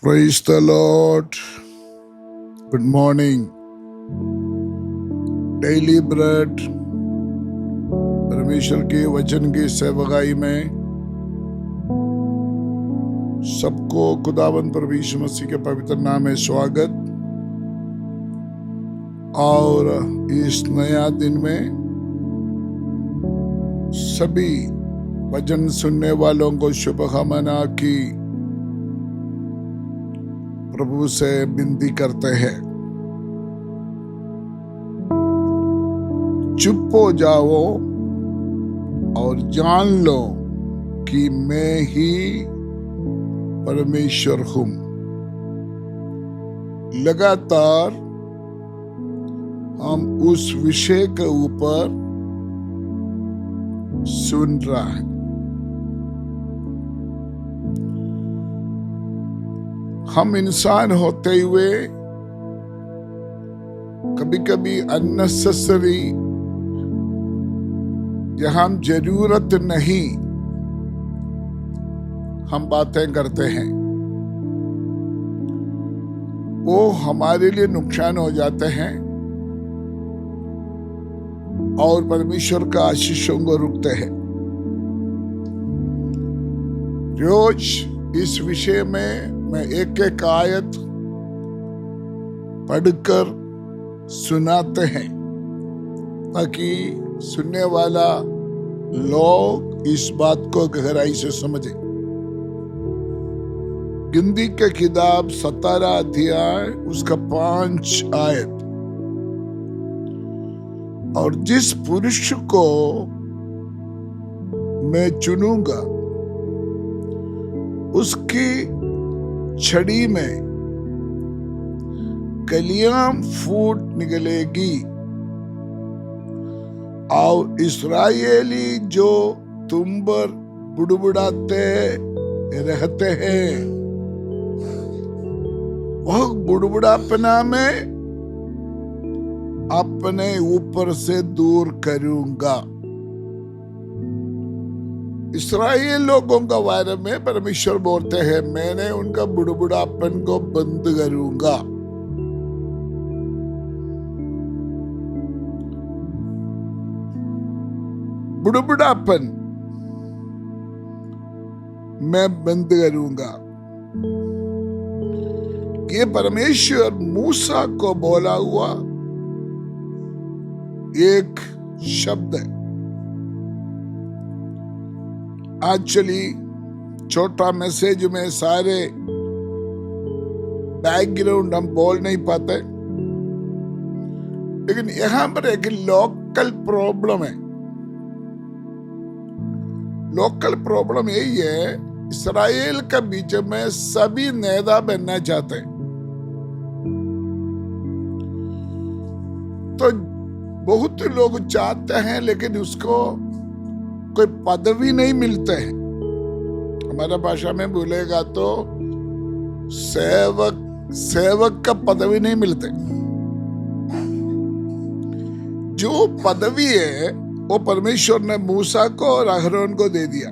Praise the Lord. Good morning. Daily bread परमेश्वर के वचन की सेवकाई में सबको खुदावंद प्रभु यीशु मसीह के पवित्र नाम में स्वागत। और इस नया दिन में सभी वचन सुनने वालों को शुभकामना की प्रभु से विनती करते हैं, चुप हो जाओ और जान लो कि मैं ही परमेश्वर हूं। लगातार हम उस विषय के ऊपर सुन रहा है। हम इंसान होते हुए कभी कभी अननेसेसरी, जहां जरूरत नहीं, हम बातें करते हैं, वो हमारे लिए नुकसान हो जाते हैं और परमेश्वर का आशीषों को रुकते हैं। रोज इस विषय में मैं एक एक आयत पढ़कर सुनाते हैं ताकि सुनने वाला लोग इस बात को गहराई से समझे। गिनती के किताब 17 अध्याय उसका 5 आयत। और जिस पुरुष को मैं चुनूंगा उसकी छड़ी में कलियां फूट निकलेगी और इस्राएली जो तुम पर बुड़बुड़ाते रहते हैं वह बुड़बुड़ापना में अपने ऊपर से दूर करूंगा। इस्राएल लोगों का बारे में परमेश्वर बोलते हैं, मैंने उनका बुड़बुड़ापन को बंद करूंगा। बुड़बुड़ापन मैं बंद करूंगा। ये परमेश्वर मूसा को बोला हुआ एक शब्द है। एक्चुअली छोटा मैसेज में सारे बैकग्राउंड हम बोल नहीं पाते, लेकिन यहां पर एक लोकल प्रॉब्लम है। लोकल प्रॉब्लम यही है, इस्राएल के बीच में सभी नेता बनना चाहते हैं, तो बहुत लोग चाहते हैं लेकिन उसको कोई पदवी नहीं मिलते हैं। हमारा भाषा में बोलेगा तो सेवक का पदवी नहीं मिलते। जो पदवी है वो परमेश्वर ने मूसा को और अहरोन को दे दिया।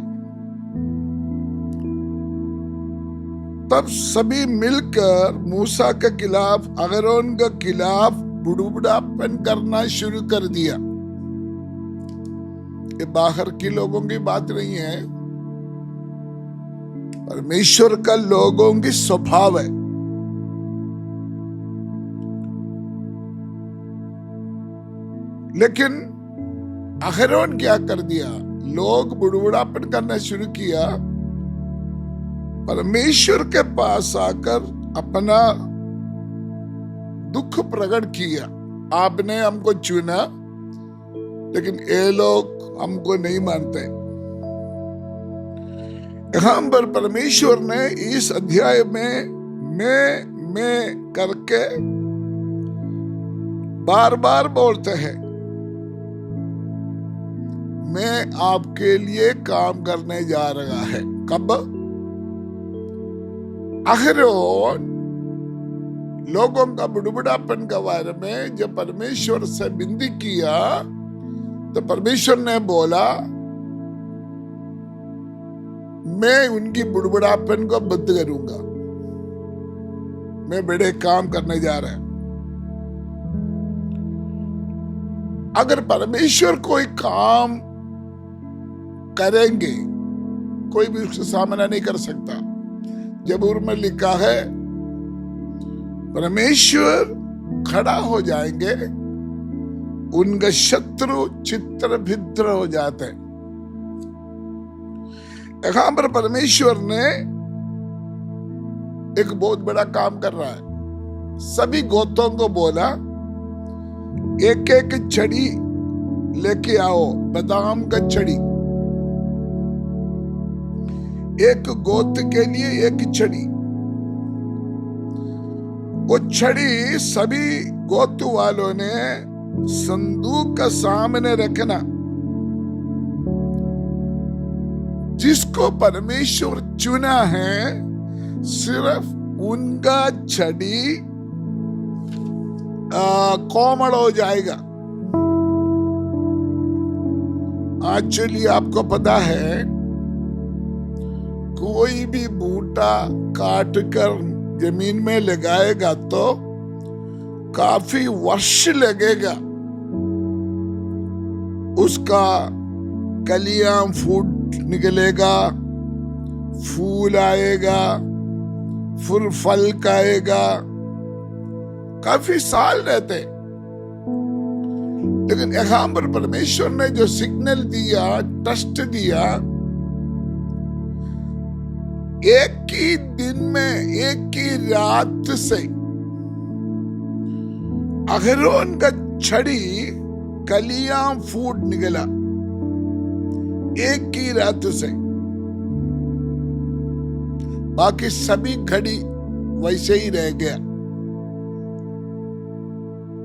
तब सभी मिलकर मूसा के खिलाफ, अहरोन के खिलाफ बुड़बुड़ापन करना शुरू कर दिया। ये बाहर के लोगों की बात नहीं है, परमेश्वर का लोगों की स्वभाव है। लेकिन अहरोन क्या कर दिया, लोग बुड़बुड़ापन करना शुरू किया। परमेश्वर के पास आकर अपना दुख प्रकट किया, आपने हमको चुना लेकिन ये लोग हमको नहीं मानते। यहां पर परमेश्वर ने इस अध्याय में मैं करके बार बार बोलते हैं, मैं आपके लिए काम करने जा रहा है। कब? अहरोन लोगों का बुड़बुड़ापन के बारे में जब परमेश्वर से विनती किया तो परमेश्वर ने बोला, मैं उनकी बुड़बुड़ापन को बंद करूंगा। में बड़े काम करने जा रहे हैं। अगर परमेश्वर कोई काम करेंगे, कोई भी उसका सामना नहीं कर सकता। जबूर में लिखा है, परमेश्वर खड़ा हो जाएंगे, उनका शत्रु चित्र भित्र हो जाते हैं। यहां पर परमेश्वर ने एक बहुत बड़ा काम कर रहा है। सभी गोत्रों को बोला, एक एक छड़ी लेके आओ, बादाम का छड़ी, एक गोत्र के लिए एक छड़ी। वो छड़ी सभी गोत्र वालों ने संदूक का सामने रखना। जिसको परमेश्वर चुना है, सिर्फ उनका छड़ी कोमल हो जाएगा। आज चलिए, आपको पता है, कोई भी बूटा काट कर जमीन में लगाएगा तो काफी वर्ष लगेगा उसका कलियां फूट निकलेगा, फूल आएगा, फिर फल आएगा, काफी साल रहते। लेकिन यहां पर परमेश्वर ने जो सिग्नल दिया, टेस्ट दिया, एक ही दिन में, एक ही रात से अहरोन का छड़ी कलियां फूट निकला, एक ही रात से। बाकी सभी घड़ी वैसे ही रह गया।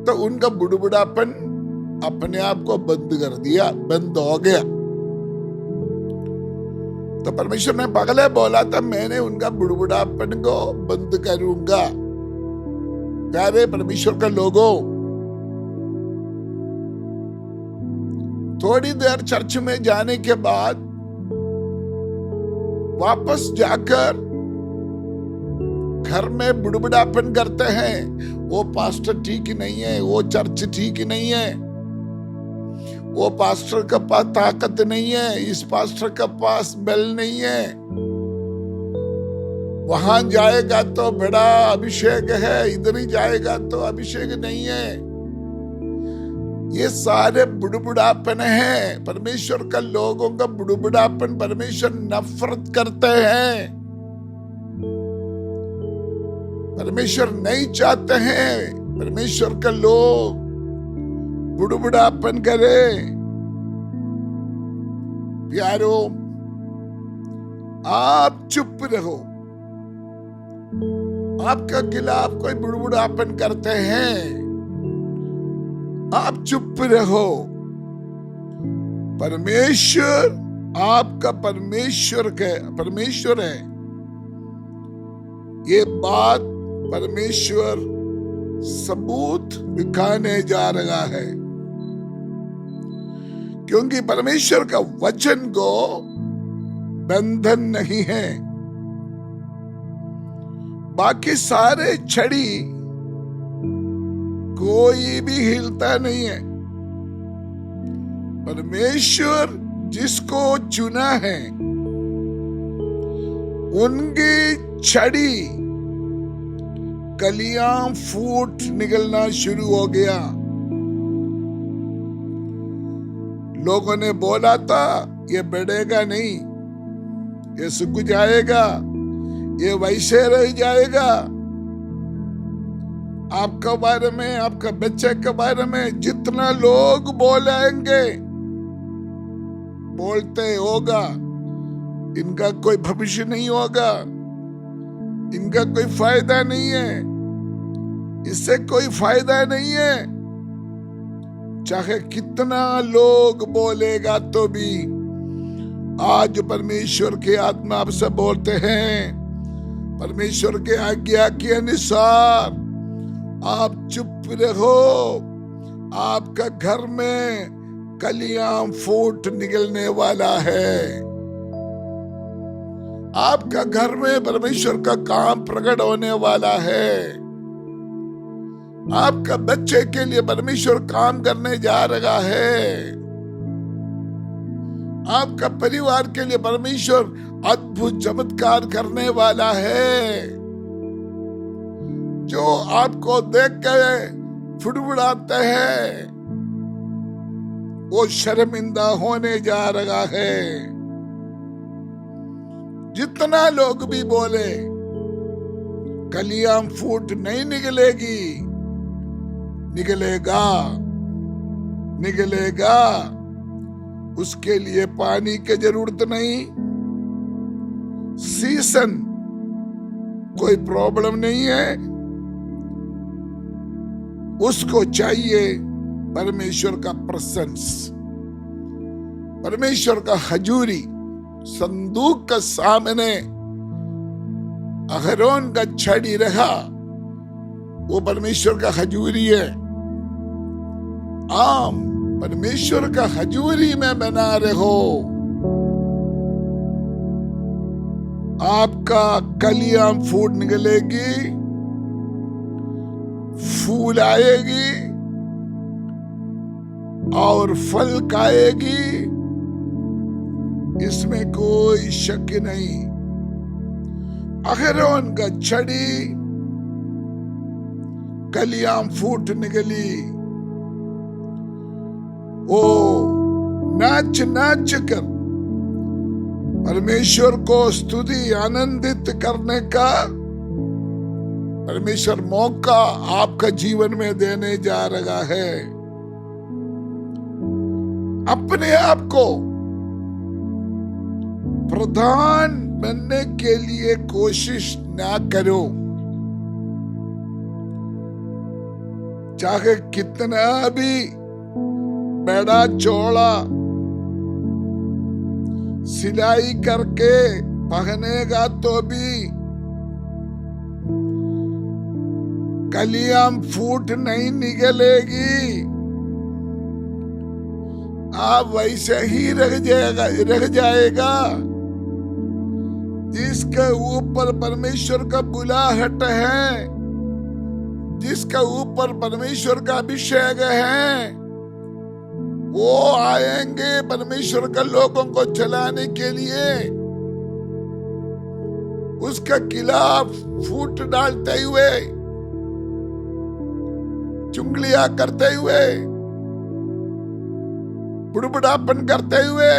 तो उनका बुड़बुड़ापन अपने आप को बंद कर दिया, बंद हो गया। तो परमेश्वर ने पगले बोला था, मैंने उनका बुड़बुड़ापन को बंद करूंगा। प्यारे परमेश्वर के लोगों, थोड़ी देर चर्च में जाने के बाद वापस जाकर घर में बुड़बुड़ापन करते हैं, वो पास्टर ठीक नहीं है, वो चर्च ठीक नहीं है, वो पास्टर के पास ताकत नहीं है, इस पास्टर के पास बल नहीं है, वहां जाएगा तो बड़ा अभिषेक है, इधर ही जाएगा तो अभिषेक नहीं है। ये सारे बुड़बुड़ापन है। परमेश्वर का लोगों का बुड़बुड़ापन परमेश्वर नफरत करते हैं। परमेश्वर नहीं चाहते हैं परमेश्वर का लोग बुड़बुड़ापन करे। प्यारो, आप चुप रहो। आपका खिलाफ कोई बुड़बुड़ापन करते हैं, आप चुप रहो। परमेश्वर आपका परमेश्वर है। ये बात परमेश्वर सबूत दिखाने जा रहा है, क्योंकि परमेश्वर का वचन को बंधन नहीं है। बाकी सारे छड़ी कोई भी हिलता नहीं है। परमेश्वर जिसको चुना है, उनकी छड़ी कलियां फूट निकलना शुरू हो गया। लोगों ने बोला था ये बढ़ेगा नहीं, ये सूख जाएगा, ये वैसे रह जाएगा। आपके बारे में, आपका बच्चे के बारे में जितना लोग बोलेंगे, बोलते होगा, इनका कोई भविष्य नहीं होगा, इनका कोई फायदा नहीं है, इससे कोई फायदा नहीं है। चाहे कितना लोग बोलेगा तो भी आज परमेश्वर के आत्मा आपसे बोलते हैं, परमेश्वर के आज्ञा के अनुसार आप चुप रहो। आपका घर में कलियां फूट निकलने वाला है। आपका घर में परमेश्वर का काम प्रकट होने वाला है। आपका बच्चे के लिए परमेश्वर काम करने जा रहा है। आपका परिवार के लिए परमेश्वर अद्भुत चमत्कार करने वाला है। जो आपको देख के फुड़फुड़ाते हैं वो शर्मिंदा होने जा रहा है। जितना लोग भी बोले कलियां फूट नहीं निकलेगी, निकलेगा, निकलेगा। उसके लिए पानी की जरूरत नहीं, सीजन कोई प्रॉब्लम नहीं है। उसको चाहिए परमेश्वर का प्रेजेंस, परमेश्वर का हजूरी। संदूक के सामने अहरोन का छड़ी रहा, वो परमेश्वर का हजूरी है। आम परमेश्वर का हजूरी में बना रहो। आपका कलियां फूट निकलेगी, फूल आएगी और फल खाएगी, इसमें कोई शक नहीं। अहरोन का छड़ी कलियां फूट निकली, वो नाच नाच कर परमेश्वर को स्तुति आनंदित करने का परमेश्वर मौका आपका जीवन में देने जा रहा है। अपने आप को प्रधान बनने के लिए कोशिश ना करो। चाहे कितना भी बड़ा चौड़ा सिलाई करके पहनेगा तो भी कलियां फूट नहीं निकलेगी। आप वैसे ही रह जाएगा। जिसके ऊपर परमेश्वर का बुलाहट है, जिसका ऊपर परमेश्वर का अभिषेक है, वो आएंगे परमेश्वर के लोगों को चलाने के लिए। उसका खिलाफ फूट डालते हुए, चुंगलियां करते हुए, बुड़बुड़ापन करते हुए,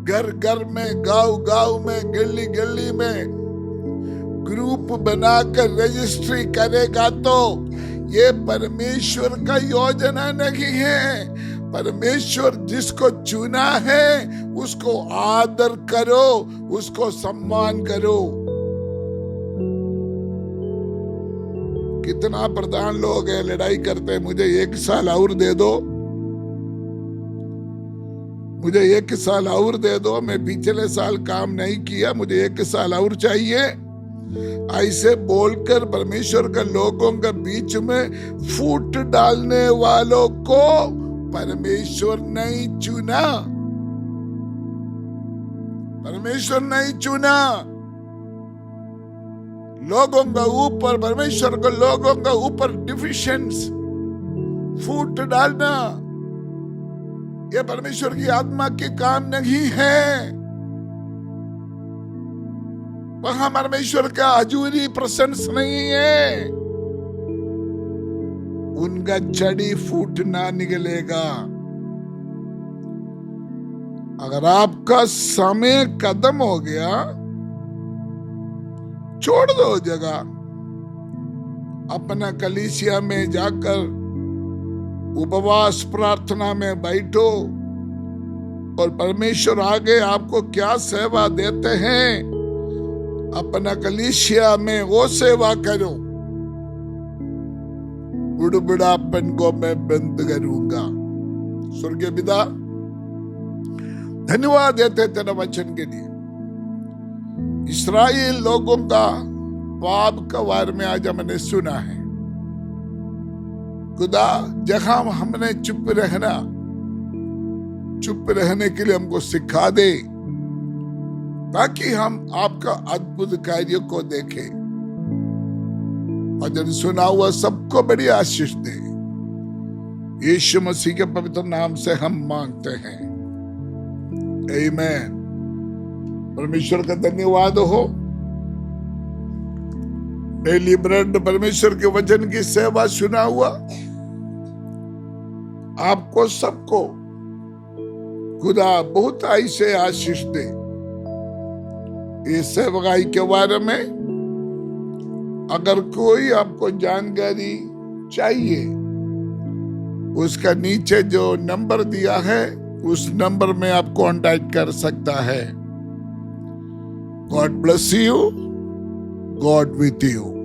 घर घर में, गांव गांव में, गली गली में ग्रुप बनाकर रजिस्ट्री करेगा तो ये परमेश्वर का योजना नहीं है। परमेश्वर जिसको चुना है उसको आदर करो, उसको सम्मान करो। कितना प्रधान लोग हैं लड़ाई करते हैं, मुझे 1 साल और दे दो, मुझे 1 साल और दे दो, मैं पिछले साल काम नहीं किया, मुझे 1 साल और चाहिए। ऐसे बोलकर परमेश्वर के लोगों के बीच में फूट डालने वालों को परमेश्वर नहीं चुना, परमेश्वर नहीं चुना। लोगों का ऊपर, परमेश्वर के लोगों का ऊपर डिफिशिएंस फूट डालना, यह परमेश्वर की आत्मा के काम नहीं है। वहां परमेश्वर का हजूरी प्रेजेंस नहीं है। उनका छड़ी फूटना निकलेगा। अगर आपका समय खत्म हो गया, छोड़ दो जगह, अपना कलीसिया में जाकर उपवास प्रार्थना में बैठो और परमेश्वर आगे आपको क्या सेवा देते हैं, अपना कलीसिया में वो सेवा करो। बुढ़ापन को मैं बंद करूंगा। स्वर्गीय पिता, धन्यवाद देते तेरे वचन के लिए। इस्राएल लोगों का पाप का बारे में आज हमने सुना है। खुदा, जहां हमने चुप रहने के लिए हमको सिखा दे। ताकि हम आपका अद्भुत कार्य को देखें। वचन सुना हुआ सबको बड़ी आशीष दे। यीशु मसीह के पवित्र नाम से हम मांगते हैं, आमीन। परमेश्वर का धन्यवाद हो। डेली ब्रेड परमेश्वर के वचन की सेवा सुना हुआ आपको सबको खुदा बहुत ऐसे आशीष दे। इस सेवकाई के बारे में अगर कोई आपको जानकारी चाहिए, उसका नीचे जो नंबर दिया है उस नंबर में आप कांटेक्ट कर सकता है। God bless you, God with you.